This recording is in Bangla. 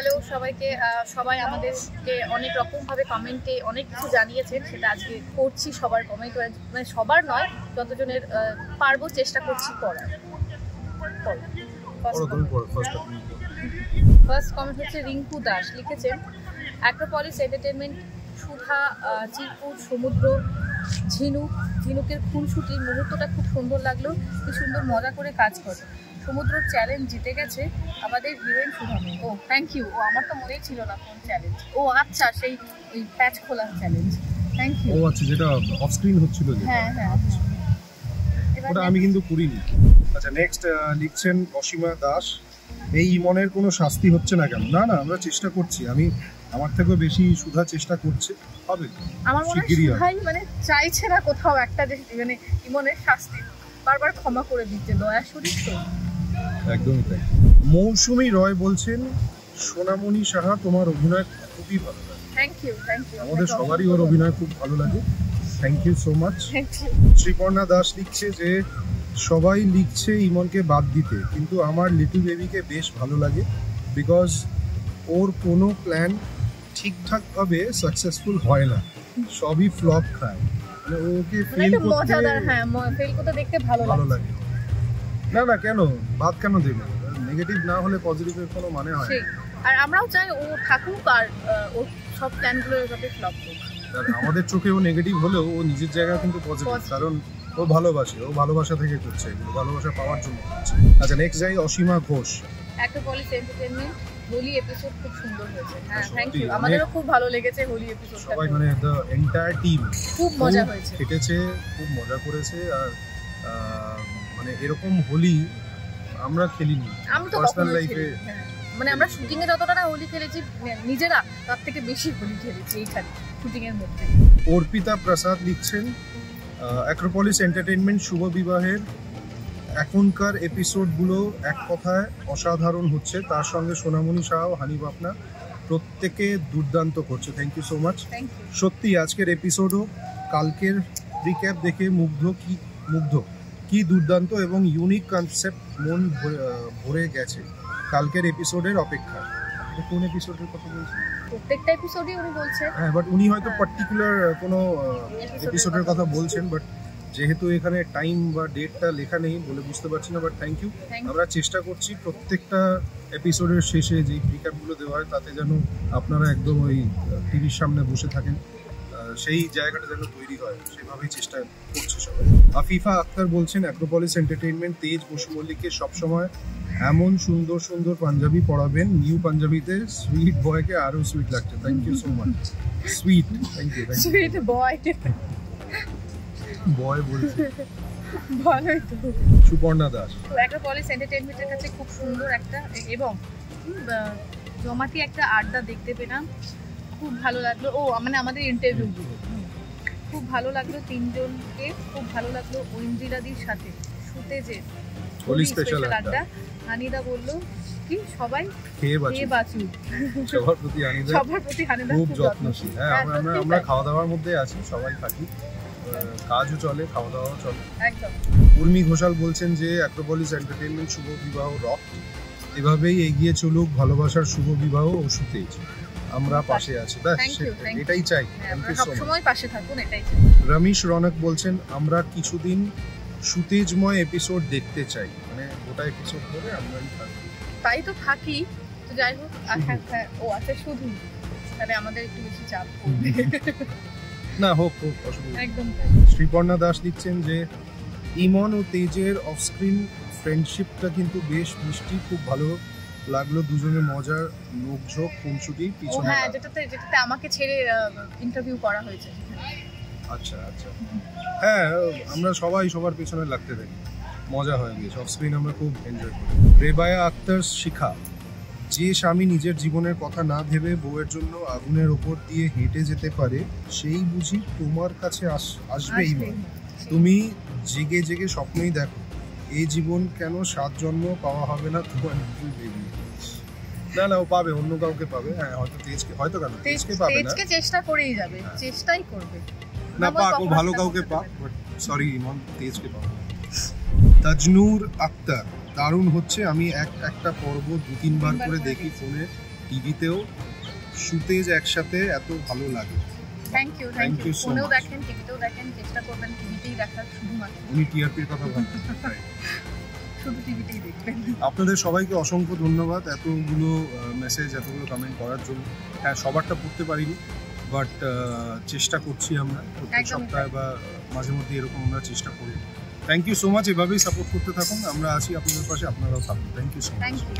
হ্যালো সবাইকে। সবাই আমাদেরকে অনেক রকমভাবে কমেন্টে অনেক কিছু জানিয়েছেন, সেটা আজকে করছি সবার কমেন্ট, মানে সবার নয়, যতজনের পারবো চেষ্টা করছি পড়ার। ফার্স্ট কমেন্ট হচ্ছে রিঙ্কু দাস লিখেছেন, অ্যাক্রোপলিস এন্টারটেনমেন্ট, সুধা, চিরকুট, সমুদ্র, ঝিনুকের খুনসুটির মুহূর্তটা খুব সুন্দর লাগলো, কি সুন্দর মজা করে কাজ করে। সমুদ্র চ্যালেঞ্জ জিতে গেছে আমাদের হিরোইন সুধামণি। ও থ্যাংক ইউ। ও আমার তো মনেই ছিল না কোন চ্যালেঞ্জ। ও আচ্ছা, সেই ওই প্যাচ খোলার চ্যালেঞ্জ। Thank you. ও আচ্ছা, যেটা অফ স্ক্রিন হচ্ছিল যে। হ্যাঁ হ্যাঁ, ওটা আমি কিন্তু করিনি। আচ্ছা, নেক্সট লিখছেন অসীমা দাস, এই ইমনের কোনো শাস্তি হচ্ছে না কেন? না না, আমরা চেষ্টা করছি। আমার থেকেও বেশি সুধা চেষ্টা করছে, হবে। আমার মনে হয় ভাই মানে চাইছে না কোথাও একটা যে মানে ইমনের শাস্তি, বারবার ক্ষমা করে দিতে, দয়া শরীর তো। একদমই তাই। মৌসুমী রয় বলছেন, সোনামণি সাহা তোমার অভিনয় খুবই ভালো লাগে। Thank you thank you. আমাদের সবারই ওর অভিনয় খুব ভালো লাগে। Thank you so much. Sriparna Das লিখছে যে সবাই লিখছে ইমনকে বাদ দিতে, কিন্তু আমার লিটল বেবিকে বেশ ভালো লাগে, বিকজ ওর কোনো প্ল্যান ঠিকঠাকভাবে সাকসেসফুল হয় না, সবই ফ্লপ খায়। মানে ওকে ফেল করতে দেখতে ভালো লাগে। না না, কেন বাদ কেন দেবে? নেগেটিভ না হলে পজিটিভের কোনো মানে হয় না। আর আমরাও চাই ও থাকুক আর ওর সব প্ল্যানগুলো এভাবে ফ্লপ হোক। আমাদের চোখে ও নেগেটিভ হলেও ও নিজের জায়গায় কিন্তু পজিটিভ, কারণ ও ভালোবাসে, ও ভালোবাসা থেকে করছে, ভালোবাসা পাওয়ার জন্য করছে। আচ্ছা, নেক্সট যাই Asima Ghosh. Acropolis Entertainment, Holi episode খুব সুন্দর হয়েছে। হ্যাঁ থ্যাংক ইউ, আমাদেরও খুব ভালো লেগেছে হোলি এপিসোডটা। সবাই মানে দ্য এন্টায়ার টিম খুব মজা হয়েছে, কেটেছে, খুব মজা করেছে। আর মানে এরকম হোলি আমরা খেলিনি পার্সোনাল লাইফে। মানে আমরা শুটিং এ যতটা না হোলি খেলেছি নিজেরা, তার থেকে বেশি হোলি খেলেছি এইখানে শুটিং এর মধ্যে। অর্পিতা প্রসাদ লিখছেন, অ্যাক্রোপলিস এন্টারটেইনমেন্ট শুভ বিবাহের এখনকার এপিসোডগুলো এক কথায় অসাধারণ হচ্ছে, তার সঙ্গে সোনামণি সাহা, হানি বাপনা প্রত্যেকে দুর্দান্ত করছে। Thank you so much. সত্যি আজকের এপিসোডও কালকের রিক্যাপ দেখে মুগ্ধ কি দুর্দান্ত এবং ইউনিক কনসেপ্ট, মন ভরে গেছে কালকের এপিসোডের অপেক্ষা। কোন এপিসোডের কথা বলছেন? প্রত্যেকটা এপিসোডই উনি বলছেন। হ্যাঁ, বাট উনি হয়তো পার্টিকুলার কোনো এপিসোডের কথা বলছেন, বাট যেহেতু এখানে টাইম বা ডেটটা লেখা নেই বলে বুঝতে পারছি না। But thank you. আমরা চেষ্টা করছি প্রত্যেকটা এপিসোডের শেষে যে রিক্যাপগুলো দেওয়া হয় তাতে যেন আপনারা একদম ওই টিভির সামনে বসে থাকেন, সেই জায়গাটা যেন তৈরি হয়, সেভাবেই চেষ্টা করছে সবাই। আফিফা আক্তার বলছেন, অ্যাক্রোপলিস এন্টারটেইনমেন্ট তেজ বসু মল্লিককে সবসময় এমন সুন্দর সুন্দর পাঞ্জাবি পরাবেন, নিউ পাঞ্জাবিতে সুইট বয়কে আরো সুইট লাগছে। Thank you so much. Sweet, thank you. Sweet boy বলছে ভালোই তো। সুপর্ণা দাস, অ্যাক্রোপলিস এন্টারটেইনমেন্টের কাছে খুব সুন্দর একটা এবং জমাটি একটা আড্ডা দেখতে পেলাম, খুব ভালো লাগলো। ও মানে আমাদের ইন্টারভিউগুলো খুব ভালো লাগলো, তিনজনকে খুব ভালো লাগলো। ঐন্দ্রিলাদির সাথে শুতে যে হোলি স্পেশাল আড্ডা। হানিদা বললো কি সবাই খেয়ে বাঁচু, সবার প্রতি হানিদা খুব যত্নশীল। হ্যাঁ, আমরা খাওয়া দাওয়ার মধ্যে আছি, সবাই থাকি, কাজও চলে, খাওয়া দাওয়াও চলে একদম। উর্মি ঘোষাল বলছেন যে অ্যাক্রোপলিস এন্টারটেইনমেন্ট শুভ বিবাহ রক, এভাবেই এগিয়ে চলুক ভালোবাসার শুভ বিবাহ ও সুতেজ, আমরা পাশে আছি, ব্যাস এটাই চাই। সবসময় পাশে থাকুন, এটাই চাই। রমেশ রনক বলছেন, আমরা কিছুদিন সুতেজময় এপিসোড দেখতে চাই, মানে গোটা এপিসোড ধরে আমরা থাকি। তাই তো থাকি, তো যাই হোক। ও আচ্ছা, শুধু তাহলে আমাদের একটু বেশি চাপ পড়বে না, হোক অসুবিধা একদম। শ্রীপর্ণা দাস লিখছেন যে ইমন ও তেজের অফ স্ক্রিন ফ্রেন্ডশিপটা কিন্তু বেশ মিষ্টি, খুব ভালো লাগলো দুজনের মজার নোকঝোঁক খুনসুটি পিছনে। হ্যাঁ, যেটাতে আমাকে ছেড়ে ইন্টারভিউ করা হয়েছে। আচ্ছা আচ্ছা, হ্যাঁ, আমরা সবাই সবার পেছনে লাগতে থাকি, মজা হয়ে গেছে। অফ স্ক্রিন আমরা খুব এনজয় করি। রেবায়া আক্তার শিখা, যে স্বামী নিজের জীবনের কথা না ভেবে বউয়ের জন্য আগুনের ওপর দিয়ে হেঁটে যেতে পারে, সেই বুঝি তোমার কাছে আসবেই না। তুমি জেগে জেগে স্বপ্নই দেখো, এই জীবন কেন 7 জন্ম পাওয়া হবে না তোমার লিটল বেবি। না, ও পাবে, অন্য কাউকে পাবে। হ্যাঁ, হয়তো তেজকে, হয়তো কেন তেজকে পাবে না, তেজকে চেষ্টা করেই যাবে, চেষ্টাই করবে। না পাক, ও ভালো কাউকে পাক, বাট সরি ইমন, তেজকে পাবে। তাজনুর আক্তার, দারুণ হচ্ছে, আমি একটা পর্ব 2-3 বার করে দেখি ফোনে, টিভিতেও শুতে যে একসাথে এত ভালো লাগে। Thank you Thank you so ফোনেও much. দেখেন, টিভিতেও দেখেন, চেষ্টা করবেন টিভিতেই দেখার শুধুমাত্র, উনি টিআরপির কথা বলছেন। শুধু টিভিতেই দেখবেন। আপনাদের সবাইকে অসংখ্য ধন্যবাদ এতগুলো মেসেজ, এতগুলো কমেন্ট করার জন্য। হ্যাঁ, সবারটা পড়তে পারিনি, বাট চেষ্টা করছি আমরা প্রত্যেক একদমই সপ্তাহে বা মাঝে মধ্যে এরকম আমরা চেষ্টা করি। থ্যাংক ইউ সো মাচ, এভাবেই সাপোর্ট করতে থাকুন, আমরা আছি আপনাদের পাশে, আপনারাও থাকুন। Thank you so much. Thank you.